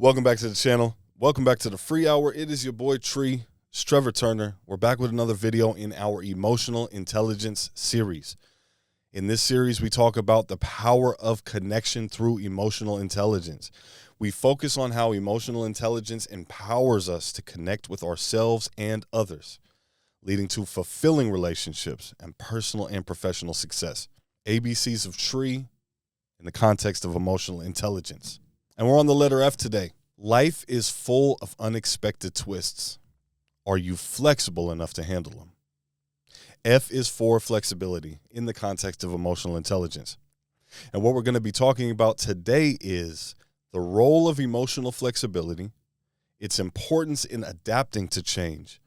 Welcome back to the channel. Welcome back to the free hour. It is your boy Tree, Trevor Turner. We're back with another video in our emotional intelligence series. In this series, we talk about the power of connection through emotional intelligence. We focus on how emotional intelligence empowers us to connect with ourselves and others, leading to fulfilling relationships and personal and professional success. ABCs of Tree in the context of emotional intelligence. And we're on the letter F today. Life is full of unexpected twists. Are you flexible enough to handle them? F is for flexibility in the context of emotional intelligence. And what we're going to be talking about today is the role of emotional flexibility, its importance in adapting to change,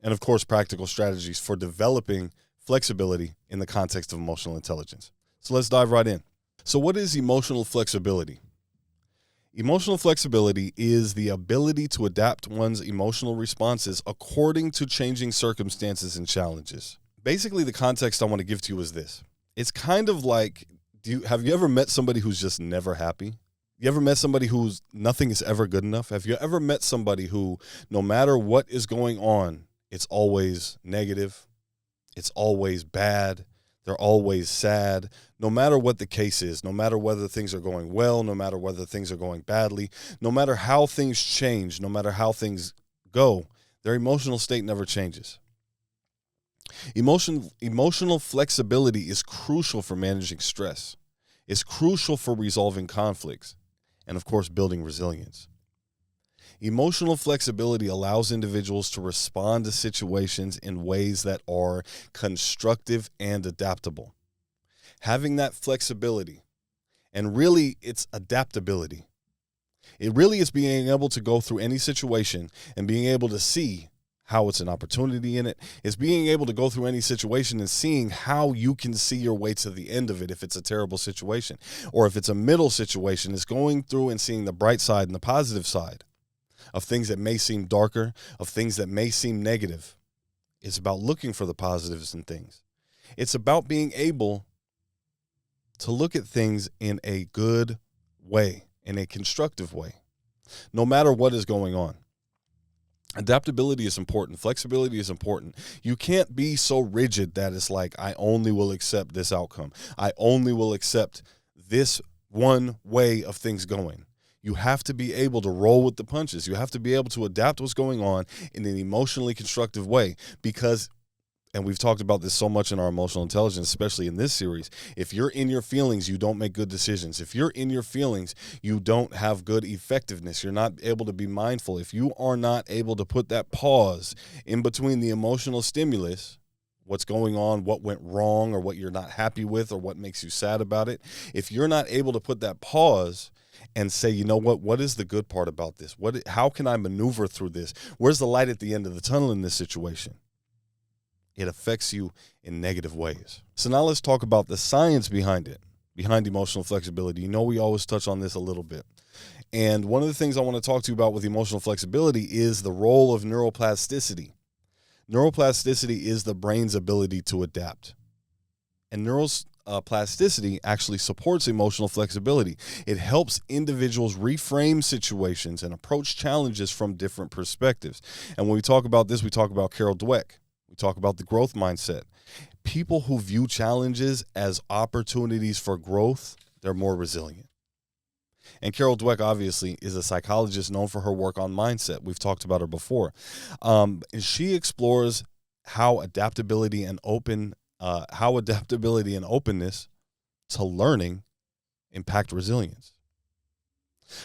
and of course, practical strategies for developing flexibility in the context of emotional intelligence. So let's dive right in. So what is emotional flexibility? Emotional flexibility is the ability to adapt one's emotional responses according to changing circumstances and challenges. Basically, the context I want to give to you is this. It's kind of like, have you ever met somebody who's just never happy? You ever met somebody who's nothing is ever good enough? Have you ever met somebody who, no matter what is going on, it's always negative, it's always bad, they're always sad, no matter what the case is, no matter whether things are going well, no matter whether things are going badly, no matter how things change, no matter how things go, their emotional state never changes. Emotional flexibility is crucial for managing stress. It's crucial for resolving conflicts and, of course, building resilience. Emotional flexibility allows individuals to respond to situations in ways that are constructive and adaptable. Having that flexibility, and really it's adaptability. It really is being able to go through any situation and being able to see how it's an opportunity in it. It's being able to go through any situation and seeing how you can see your way to the end of it if it's a terrible situation. Or if it's a middle situation, it's going through and seeing the bright side and the positive side of things that may seem darker, of things that may seem negative. It's about looking for the positives in things. It's about being able to look at things in a good way, in a constructive way, no matter what is going on. Adaptability is important. Flexibility is important. You can't be so rigid that it's like, I only will accept this outcome. I only will accept this one way of things going. You have to be able to roll with the punches. You have to be able to adapt what's going on in an emotionally constructive way because, and we've talked about this so much in our emotional intelligence, especially in this series, if you're in your feelings, you don't make good decisions. If you're in your feelings, you don't have good effectiveness. You're not able to be mindful. If you are not able to put that pause in between the emotional stimulus, what's going on, what went wrong, or what you're not happy with, or what makes you sad about it, if you're not able to put that pause and say, you know what is the good part about this? How can I maneuver through this? Where's the light at the end of the tunnel in this situation? It affects you in negative ways. So now let's talk about the science behind it, behind emotional flexibility. You know, we always touch on this a little bit. And one of the things I want to talk to you about with emotional flexibility is the role of neuroplasticity. Neuroplasticity is the brain's ability to adapt. And neuroplasticity actually supports emotional flexibility. It helps individuals reframe situations and approach challenges from different perspectives. And when we talk about this, we talk about Carol Dweck. We talk about the growth mindset. People who view challenges as opportunities for growth, they're more resilient. And Carol Dweck, obviously, is a psychologist known for her work on mindset. We've talked about her before. And she explores how adaptability and openness to learning impact resilience.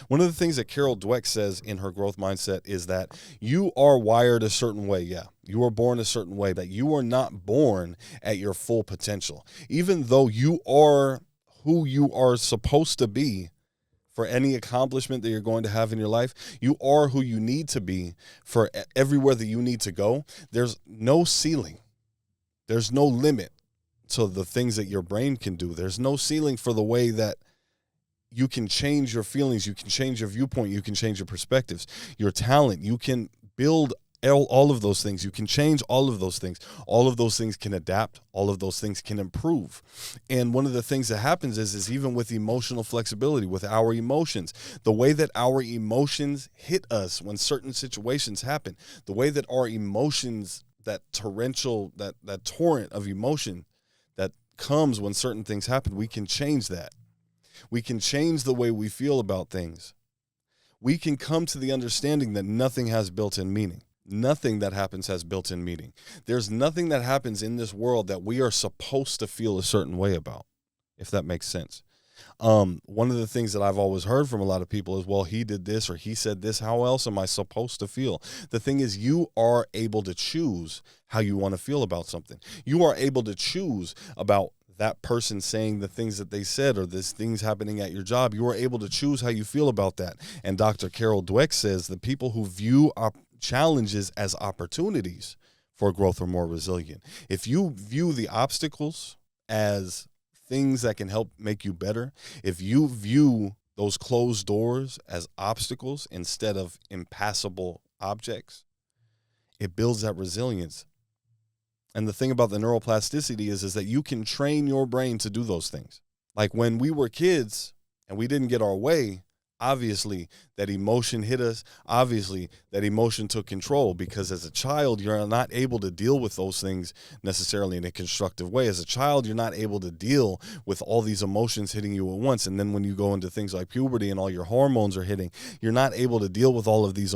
One of the things that Carol Dweck says in her growth mindset is that you are wired a certain way. Yeah, you are born a certain way, that you are not born at your full potential. Even though you are who you are supposed to be for any accomplishment that you're going to have in your life, you are who you need to be for everywhere that you need to go. There's no ceiling. There's no limit to the things that your brain can do. There's no ceiling for the way that you can change your feelings, you can change your viewpoint, you can change your perspectives, your talent. You can build All of those things. You can change all of those things. All of those things can adapt. All of those things can improve. And one of the things that happens is even with emotional flexibility, with our emotions, the way that our emotions hit us when certain situations happen, the way that our emotions, that torrent of emotion that comes when certain things happen, we can change that. We can change the way we feel about things. We can come to the understanding that nothing has built-in meaning. Nothing that happens has built-in meaning. There's nothing that happens in this world that we are supposed to feel a certain way about, if that makes sense. One of the things that I've always heard from a lot of people is, well, he did this or he said this. How else am I supposed to feel? The thing is, you are able to choose how you want to feel about something. You are able to choose about that person saying the things that they said or this things happening at your job. You are able to choose how you feel about that. And Dr. Carol Dweck says the people who view challenges as opportunities for growth are more resilient. If you view the obstacles as things that can help make you better, if you view those closed doors as obstacles instead of impassable objects, it builds that resilience. And the thing about the neuroplasticity is that you can train your brain to do those things. Like when we were kids and we didn't get our way, obviously that emotion hit us. Obviously that emotion took control, because as a child, you're not able to deal with those things necessarily in a constructive way. As a child, you're not able to deal with all these emotions hitting you at once. And then when you go into things like puberty and all your hormones are hitting, you're not able to deal with all of these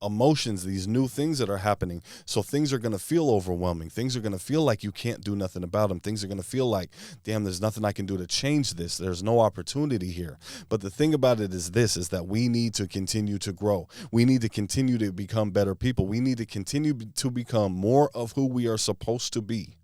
emotions, these new things that are happening. So things are going to feel overwhelming. Things are going to feel like you can't do nothing about them. Things are going to feel like, damn, there's nothing I can do to change this. There's no opportunity here. But the thing about it is that we need to continue to grow. We need to continue to become better people. We need to continue to become more of who we are supposed to be.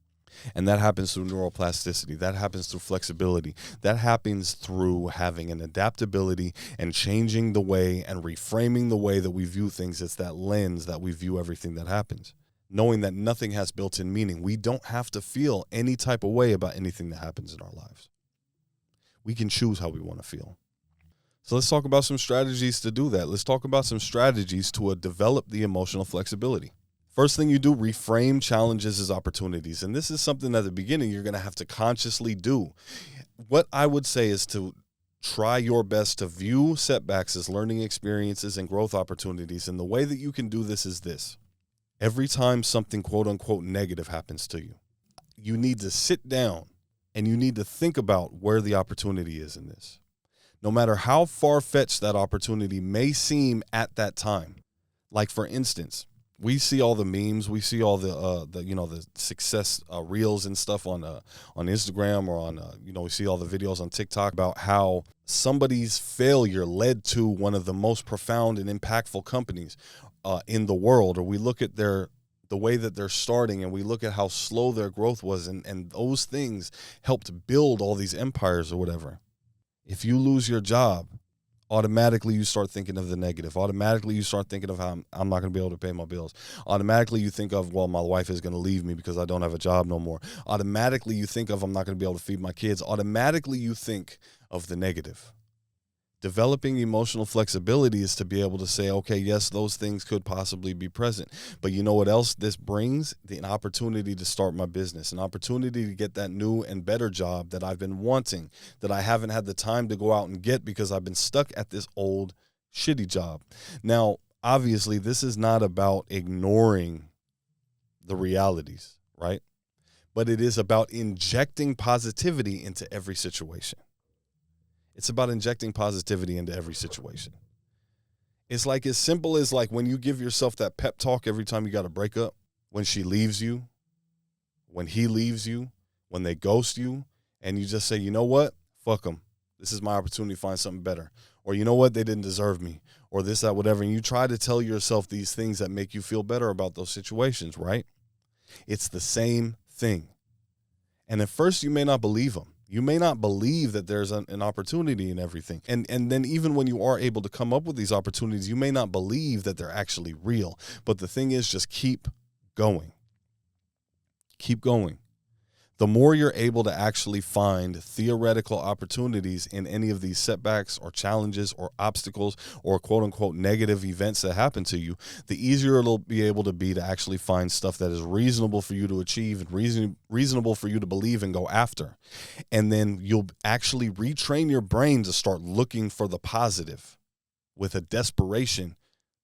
And that happens through neuroplasticity. That happens through flexibility. That happens through having an adaptability and changing the way and reframing the way that we view things. It's that lens that we view everything that happens. Knowing that nothing has built-in meaning. We don't have to feel any type of way about anything that happens in our lives. We can choose how we want to feel. So let's talk about some strategies to do that. Let's talk about some strategies to develop the emotional flexibility. First thing you do, reframe challenges as opportunities. And this is something at the beginning you're going to have to consciously do. What I would say is to try your best to view setbacks as learning experiences and growth opportunities. And the way that you can do this is this. Every time something quote unquote negative happens to you, you need to sit down and you need to think about where the opportunity is in this. No matter how far-fetched that opportunity may seem at that time. Like for instance, we see all the memes, we see all the success reels and stuff on Instagram or on we see all the videos on TikTok about how somebody's failure led to one of the most profound and impactful companies in the world. Or we look at the way that they're starting and we look at how slow their growth was, and those things helped build all these empires or whatever. If you lose your job, automatically you start thinking of the negative. Automatically you start thinking of how I'm not going to be able to pay my bills. Automatically you think of, well, my wife is going to leave me because I don't have a job no more. Automatically you think of, I'm not going to be able to feed my kids. Automatically you think of the negative. Developing emotional flexibility is to be able to say, okay, yes, those things could possibly be present. But you know what else this brings? An opportunity to start my business, an opportunity to get that new and better job that I've been wanting, that I haven't had the time to go out and get because I've been stuck at this old shitty job. Now, obviously, this is not about ignoring the realities, right? But it is about injecting positivity into every situation. It's about injecting positivity into every situation. It's like as simple as like when you give yourself that pep talk every time you got to break up, when she leaves you, when he leaves you, when they ghost you, and you just say, you know what? Fuck them. This is my opportunity to find something better. Or you know what? They didn't deserve me. Or this, that, whatever. And you try to tell yourself these things that make you feel better about those situations, right? It's the same thing. And at first you may not believe them. You may not believe that there's an opportunity in everything. And then even when you are able to come up with these opportunities, you may not believe that they're actually real. But the thing is, just keep going. Keep going. The more you're able to actually find theoretical opportunities in any of these setbacks or challenges or obstacles or quote unquote negative events that happen to you, the easier it'll be able to be to actually find stuff that is reasonable for you to achieve and reasonable for you to believe and go after. And then you'll actually retrain your brain to start looking for the positive with a desperation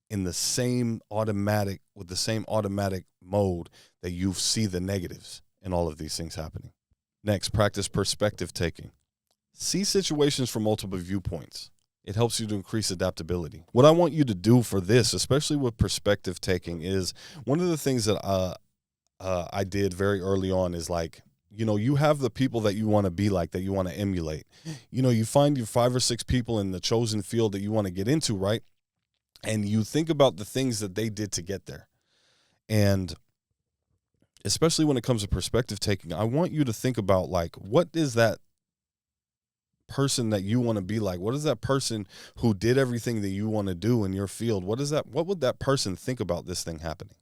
in the same automatic mode that you see the negatives and all of these things happening. Next, practice perspective taking. See situations from multiple viewpoints. It helps you to increase adaptability. What I want you to do for this, especially with perspective taking, is one of the things that I did very early on is like, you have the people that you want to be like, that you want to emulate. You find your 5 or 6 people in the chosen field that you want to get into, right? And you think about the things that they did to get there. And especially when it comes to perspective taking, I want you to think about, like, what is that person that you want to be like? What is that person who did everything that you want to do in your field? What would that person think about this thing happening?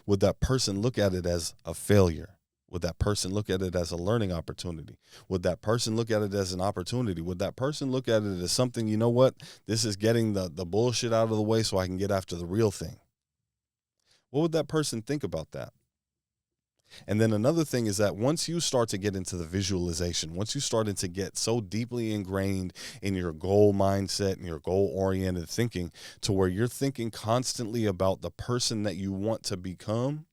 Would that person look at it as a failure? Would that person look at it as a learning opportunity? Would that person look at it as an opportunity? Would that person look at it as something, you know what, this is getting the bullshit out of the way so I can get after the real thing? What would that person think about that? And then another thing is that once you start to get into the visualization, once you start to get so deeply ingrained in your goal mindset and your goal-oriented thinking to where you're thinking constantly about the person that you want to become,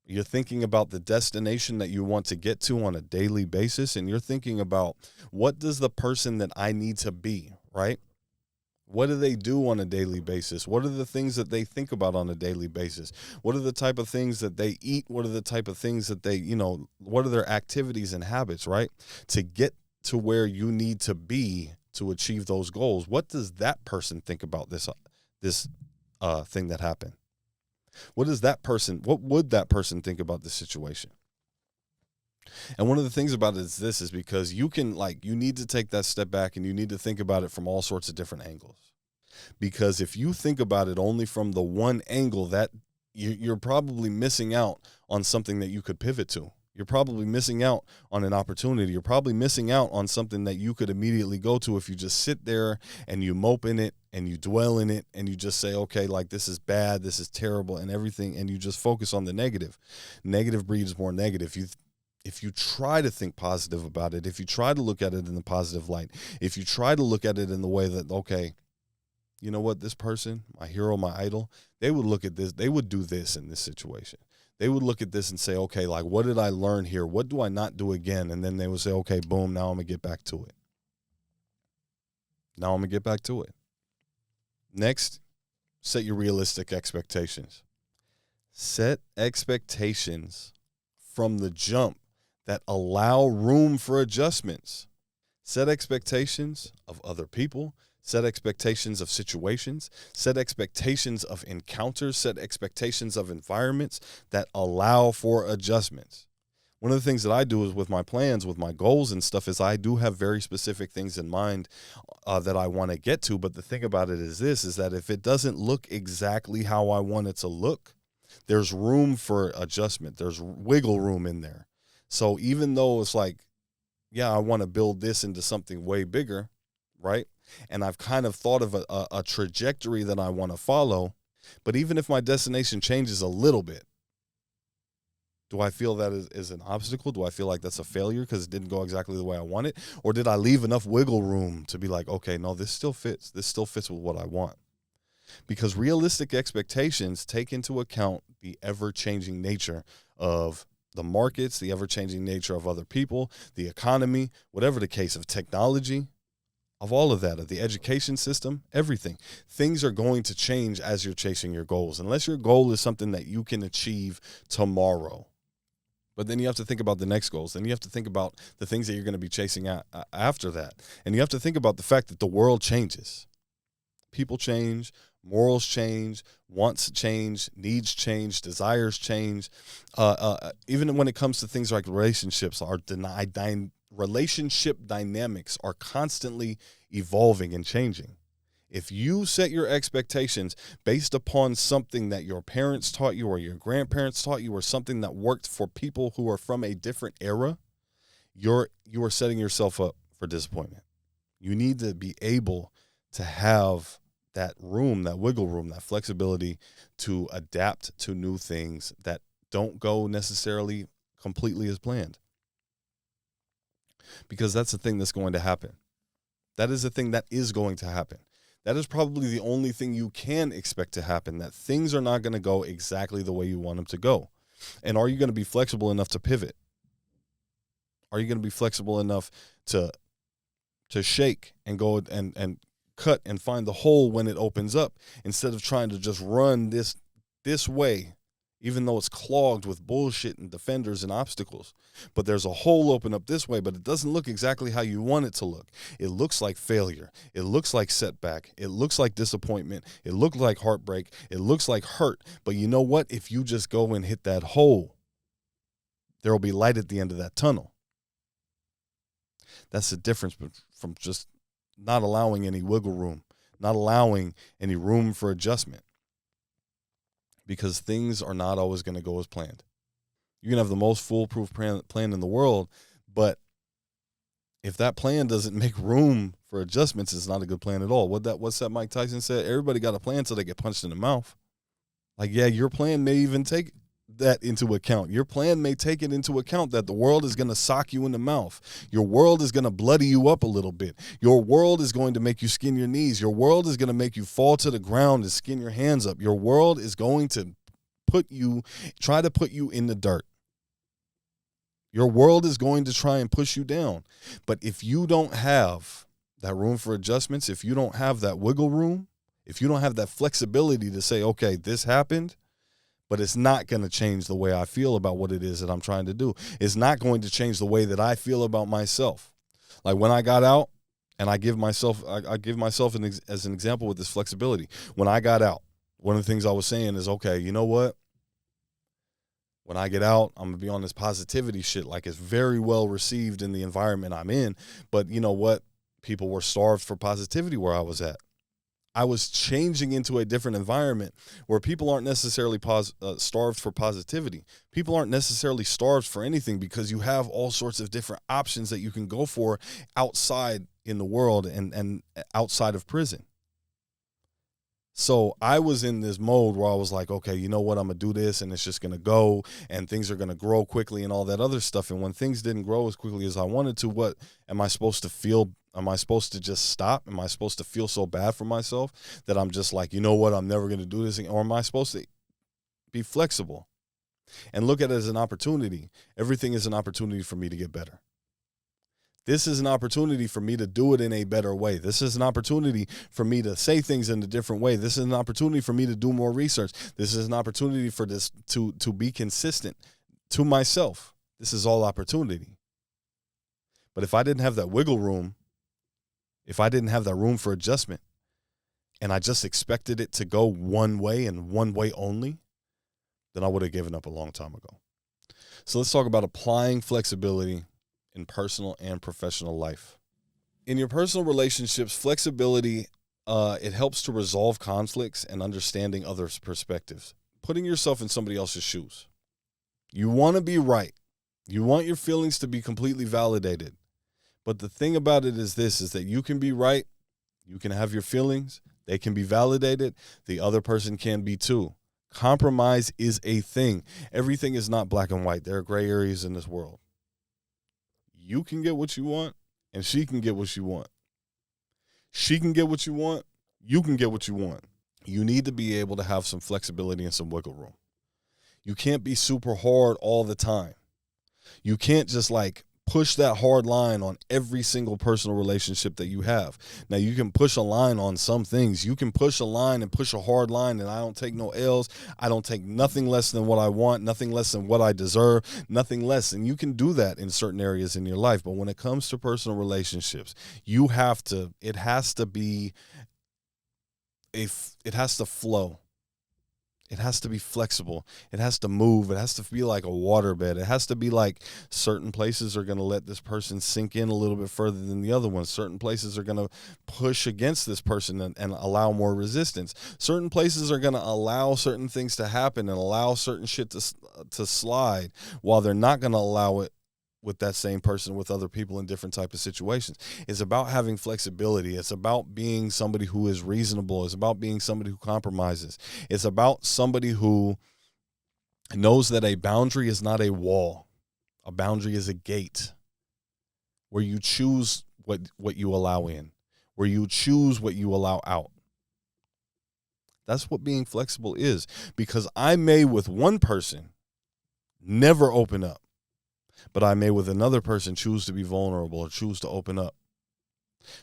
you're thinking about the destination that you want to get to on a daily basis, and you're thinking about, what does the person that I need to be, right? What do they do on a daily basis? What are the things that they think about on a daily basis? What are the type of things that they eat? What are the type of things that they, what are their activities and habits, right? To get to where you need to be to achieve those goals. What does that person think about this thing that happened? What would that person think about this situation? And one of the things about it is because you need to take that step back and you need to think about it from all sorts of different angles. Because if you think about it only from the one angle, that you're probably missing out on something that you could pivot to. You're probably missing out on an opportunity. You're probably missing out on something that you could immediately go to if you just sit there and you mope in it and you dwell in it and you just say, okay, like, this is bad, this is terrible and everything, and you just focus on the negative. Negative breeds more negative. If you try to think positive about it, if you try to look at it in the positive light, if you try to look at it in the way that, okay, you know what, this person, my hero, my idol, they would look at this, they would do this in this situation. They would look at this and say, okay, like, what did I learn here? What do I not do again? And then they would say, okay, boom, now I'm going to get back to it. Next, set your realistic expectations. Set expectations from the jump that allow room for adjustments. Set expectations of other people, set expectations of situations, set expectations of encounters, set expectations of environments that allow for adjustments. One of the things that I do is with my plans, with my goals and stuff, is I do have very specific things in mind that I want to get to. But the thing about it is that if it doesn't look exactly how I want it to look, there's room for adjustment. There's wiggle room in there. So even though it's like, yeah, I want to build this into something way bigger, right? And I've kind of thought of a trajectory that I want to follow. But even if my destination changes a little bit, do I feel that is an obstacle? Do I feel like that's a failure because it didn't go exactly the way I want it? Or did I leave enough wiggle room to be like, okay, no, this still fits. This still fits with what I want. Because realistic expectations take into account the ever-changing nature of the markets, the ever-changing nature of other people, the economy, whatever the case, of technology, of all of that, of the education system, everything. Things are going to change as you're chasing your goals, unless your goal is something that you can achieve tomorrow. But then you have to think about the next goals. Then you have to think about the things that you're going to be chasing after that. And you have to think about the fact that the world changes. People change, morals change, wants change, needs change, desires change. Even when it comes to things like relationships, relationship dynamics are constantly evolving and changing. If you set your expectations based upon something that your parents taught you or your grandparents taught you or something that worked for people who are from a different era, you are setting yourself up for disappointment. You need to be able to have that room, that wiggle room, that flexibility to adapt to new things that don't go necessarily completely as planned. Because that's the thing that's going to happen. That is the thing that is going to happen. That is probably the only thing you can expect to happen, that things are not going to go exactly the way you want them to go. And are you going to be flexible enough to pivot? Are you going to be flexible enough to shake and go and cut and find the hole when it opens up, instead of trying to just run this way, even though it's clogged with bullshit and defenders and obstacles? But there's a hole open up this way, but it doesn't look exactly how you want it to look. It looks like failure. It looks like setback. It looks like disappointment. It looks like heartbreak. It looks like hurt. But you know what? If you just go and hit that hole, there will be light at the end of that tunnel. That's the difference from just not allowing any wiggle room, not allowing any room for adjustment. Because things are not always going to go as planned. You can have the most foolproof plan in the world, but if that plan doesn't make room for adjustments, it's not a good plan at all. What's that Mike Tyson said? Everybody got a plan until they get punched in the mouth. Like, yeah, your plan may even take that into account. Your plan may take it into account that the world is going to sock you in the mouth. Your world is going to bloody you up a little bit. Your world is going to make you skin your knees. Your world is going to make you fall to the ground and skin your hands up. Your world is going to try to put you in the dirt. Your world is going to try and push you down. But if you don't have that room for adjustments, if you don't have that wiggle room, if you don't have that flexibility to say, okay, this happened, but it's not going to change the way I feel about what it is that I'm trying to do. It's not going to change the way that I feel about myself. Like when I got out, and I give myself as an example with this flexibility. When I got out, one of the things I was saying is, okay, you know what? When I get out, I'm going to be on this positivity shit. Like, it's very well received in the environment I'm in. But you know what? People were starved for positivity where I was at. I was changing into a different environment where people aren't necessarily starved for positivity. People aren't necessarily starved for anything, because you have all sorts of different options that you can go for outside in the world and outside of prison. So I was in this mode where I was like, okay, you know what? I'm going to do this, and it's just going to go, and things are going to grow quickly and all that other stuff. And when things didn't grow as quickly as I wanted to, what am I supposed to feel? Am I supposed to just stop? Am I supposed to feel so bad for myself that I'm just like, you know what? I'm never going to do this again? Or am I supposed to be flexible and look at it as an opportunity? Everything is an opportunity for me to get better. This is an opportunity for me to do it in a better way. This is an opportunity for me to say things in a different way. This is an opportunity for me to do more research. This is an opportunity for this to be consistent to myself. This is all opportunity. But if I didn't have that wiggle room, if I didn't have that room for adjustment, and I just expected it to go one way and one way only, then I would have given up a long time ago. So let's talk about applying flexibility in personal and professional life. In your personal relationships, flexibility, it helps to resolve conflicts and understanding others' perspectives, putting yourself in somebody else's shoes. You want to be right. You want your feelings to be completely validated. But the thing about it is this, is that you can be right. You can have your feelings. They can be validated. The other person can be too. Compromise is a thing. Everything is not black and white. There are gray areas in this world. You can get what you want, and she can get what she want. She can get what you want. You can get what you want. You need to be able to have some flexibility and some wiggle room. You can't be super hard all the time. You can't just like push that hard line on every single personal relationship that you have. Now, you can push a line on some things. You can push a line and push a hard line, and I don't take no L's. I don't take nothing less than what I want, nothing less than what I deserve, nothing less. And you can do that in certain areas in your life. But when it comes to personal relationships, it has to flow. It has to be flexible. It has to move. It has to be like a waterbed. It has to be like certain places are going to let this person sink in a little bit further than the other ones. Certain places are going to push against this person and allow more resistance. Certain places are going to allow certain things to happen and allow certain shit to slide, while they're not going to allow it with that same person, with other people in different type of situations. It's about having flexibility. It's about being somebody who is reasonable. It's about being somebody who compromises. It's about somebody who knows that a boundary is not a wall. A boundary is a gate where you choose what you allow in, where you choose what you allow out. That's what being flexible is, because I may with one person never open up, but I may with another person choose to be vulnerable or choose to open up,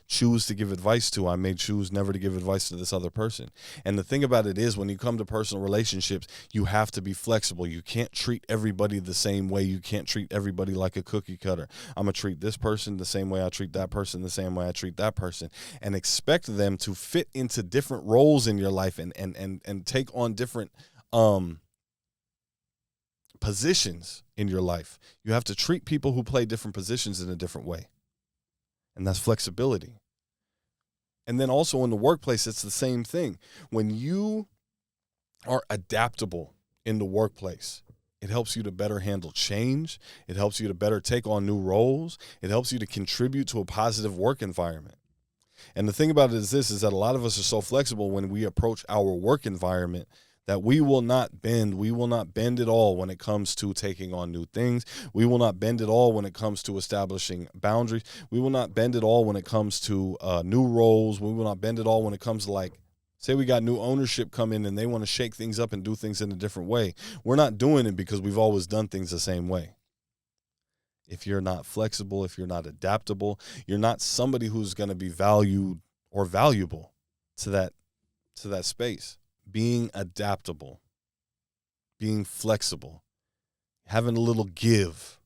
choose to give advice to. I may choose never to give advice to this other person. And the thing about it is, when you come to personal relationships, you have to be flexible. You can't treat everybody the same way. You can't treat everybody like a cookie cutter. I'm going to treat this person the same way I treat that person, the same way I treat that person, and expect them to fit into different roles in your life and take on different positions in your life. You have to treat people who play different positions in a different way. And that's flexibility. And then also in the workplace, it's the same thing. When you are adaptable in the workplace, it helps you to better handle change. It helps you to better take on new roles. It helps you to contribute to a positive work environment. And the thing about it is this, is that a lot of us are so flexible when we approach our work environment that we will not bend. We will not bend at all when it comes to taking on new things. We will not bend at all when it comes to establishing boundaries. We will not bend at all when it comes to new roles. We will not bend at all when it comes to, like, say we got new ownership come in and they want to shake things up and do things in a different way. We're not doing it because we've always done things the same way. If you're not flexible, if you're not adaptable, you're not somebody who's going to be valued or valuable to that space. Being adaptable, being flexible, having a little give,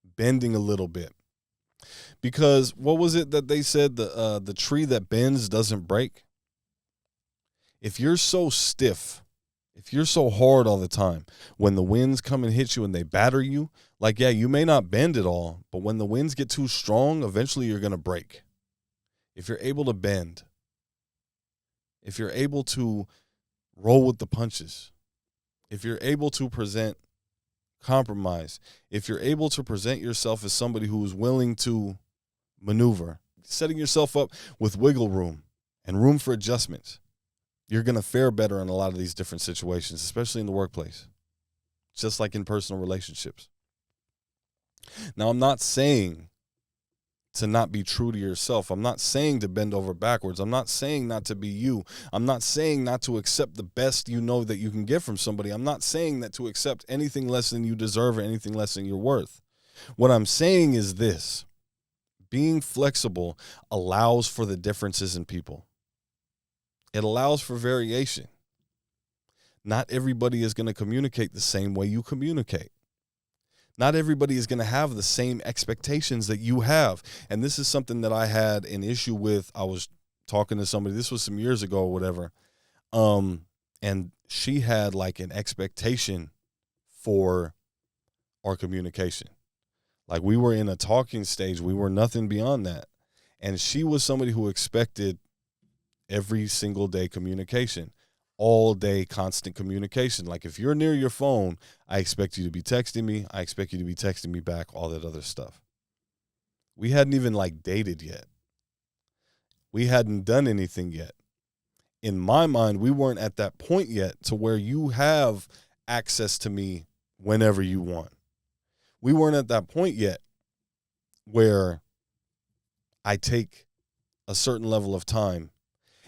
bending a little bit. Because what was it that they said? The tree that bends doesn't break. If you're so stiff, if you're so hard all the time, when the winds come and hit you and they batter you, like, yeah, you may not bend at all, but when the winds get too strong, eventually you're going to break. If you're able to bend, if you're able to roll with the punches, if you're able to present compromise, if you're able to present yourself as somebody who is willing to maneuver, setting yourself up with wiggle room and room for adjustments, you're going to fare better in a lot of these different situations, especially in the workplace, just like in personal relationships. Now, I'm not saying to not be true to yourself. I'm not saying to bend over backwards. I'm not saying not to be you. I'm not saying not to accept the best you know that you can get from somebody. I'm not saying that to accept anything less than you deserve or anything less than you're worth. What I'm saying is this: being flexible allows for the differences in people. It allows for variation. Not everybody is going to communicate the same way you communicate. Not everybody is going to have the same expectations that you have. And this is something that I had an issue with. I was talking to somebody, this was some years ago or whatever. And she had like an expectation for our communication. Like, we were in a talking stage. We were nothing beyond that. And she was somebody who expected every single day communication. All day, constant communication. Like, if you're near your phone, I expect you to be texting me. I expect you to be texting me back, all that other stuff. We hadn't even like dated yet. We hadn't done anything yet. In my mind, we weren't at that point yet to where you have access to me whenever you want. We weren't at that point yet where I take a certain level of time.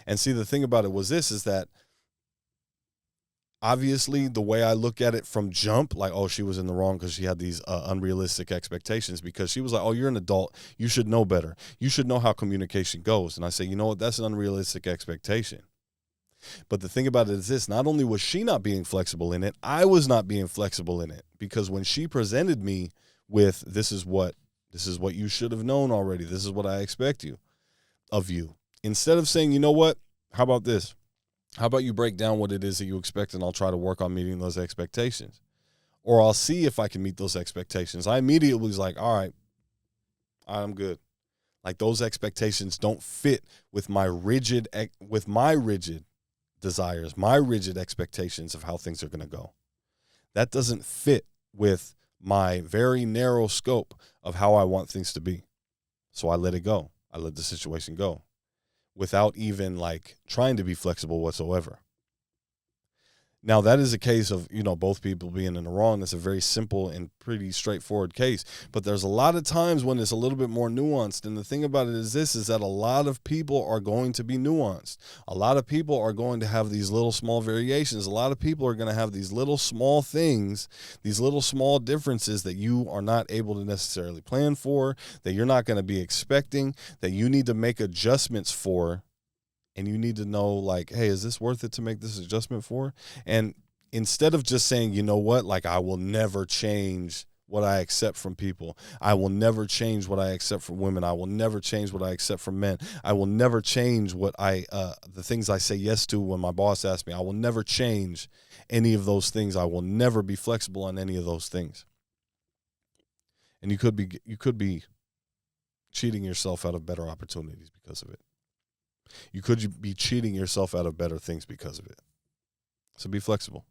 And see, the thing about it was this, is that obviously, the way I look at it from jump, like, oh, she was in the wrong because she had these unrealistic expectations, because she was like, oh, you're an adult. You should know better. You should know how communication goes. And I say, you know what? That's an unrealistic expectation. But the thing about it is this: not only was she not being flexible in it, I was not being flexible in it, because when she presented me with, this is what you should have known already. This is what I expect of you. Instead of saying, you know what? How about this? How about you break down what it is that you expect, and I'll try to work on meeting those expectations. Or I'll see if I can meet those expectations. I immediately was like, all right, I'm good. Like, those expectations don't fit with my rigid desires, my rigid expectations of how things are going to go. That doesn't fit with my very narrow scope of how I want things to be. So I let it go. I let the situation go without even like trying to be flexible whatsoever. Now, that is a case of, both people being in the wrong. That's a very simple and pretty straightforward case. But there's a lot of times when it's a little bit more nuanced. And the thing about it is that a lot of people are going to be nuanced. A lot of people are going to have these little small variations. A lot of people are going to have these little small things, these little small differences that you are not able to necessarily plan for, that you're not going to be expecting, that you need to make adjustments for. And you need to know, like, hey, is this worth it to make this adjustment for? And instead of just saying, you know what, like, I will never change what I accept from people. I will never change what I accept from women. I will never change what I accept from men. I will never change what the things I say yes to when my boss asks me. I will never change any of those things. I will never be flexible on any of those things. And you could be cheating yourself out of better opportunities because of it. You could be cheating yourself out of better things because of it. So be flexible.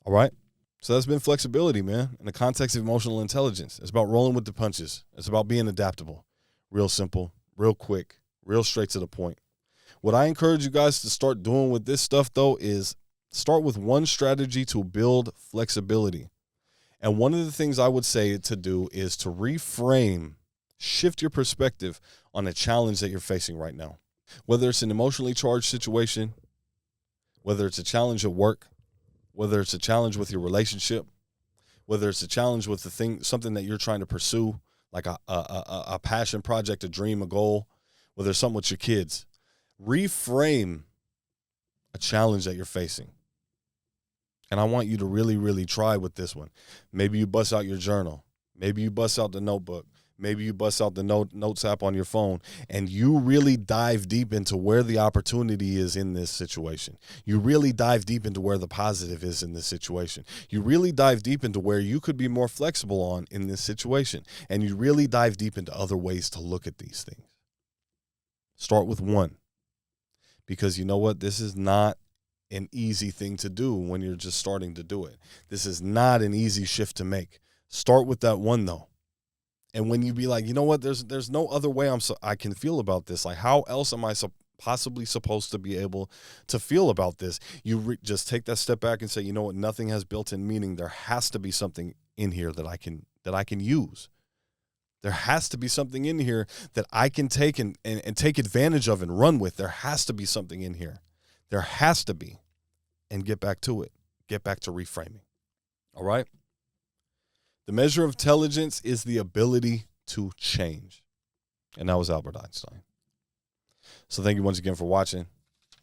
All right? So that's been flexibility, man, in the context of emotional intelligence. It's about rolling with the punches. It's about being adaptable. Real simple, real quick, real straight to the point. What I encourage you guys to start doing with this stuff, though, is start with one strategy to build flexibility. And one of the things I would say to do is to reframe, shift your perspective on a challenge that you're facing right now. Whether it's an emotionally charged situation, whether it's a challenge at work, whether it's a challenge with your relationship, whether it's a challenge with something that you're trying to pursue, like a passion project, a dream, a goal, whether it's something with your kids, reframe a challenge that you're facing. And I want you to really, really try with this one. Maybe you bust out your journal. Maybe you bust out the notebook. Maybe you bust out the notes app on your phone, and you really dive deep into where the opportunity is in this situation. You really dive deep into where the positive is in this situation. You really dive deep into where you could be more flexible on in this situation. And you really dive deep into other ways to look at these things. Start with one. Because you know what? This is not an easy thing to do when you're just starting to do it. This is not an easy shift to make. Start with that one, though. And when you be like, you know what, there's no other way I can feel about this. Like, how else am I possibly supposed to be able to feel about this? You just take that step back and say, you know what, nothing has built-in meaning. There has to be something in here that I can use. There has to be something in here that I can take and take advantage of and run with. There has to be something in here. There has to be. And get back to it. Get back to reframing. All right? The measure of intelligence is the ability to change. And that was Albert Einstein. So thank you once again for watching.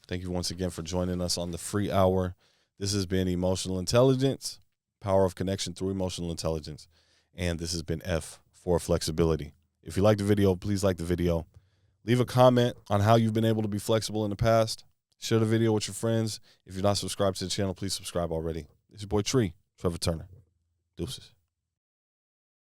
Thank you once again for joining us on the free hour. This has been Emotional Intelligence, Power of Connection through Emotional Intelligence. And this has been F for Flexibility. If you liked the video, please like the video. Leave a comment on how you've been able to be flexible in the past. Share the video with your friends. If you're not subscribed to the channel, please subscribe already. It's your boy Tree, Trevor Turner. Deuces.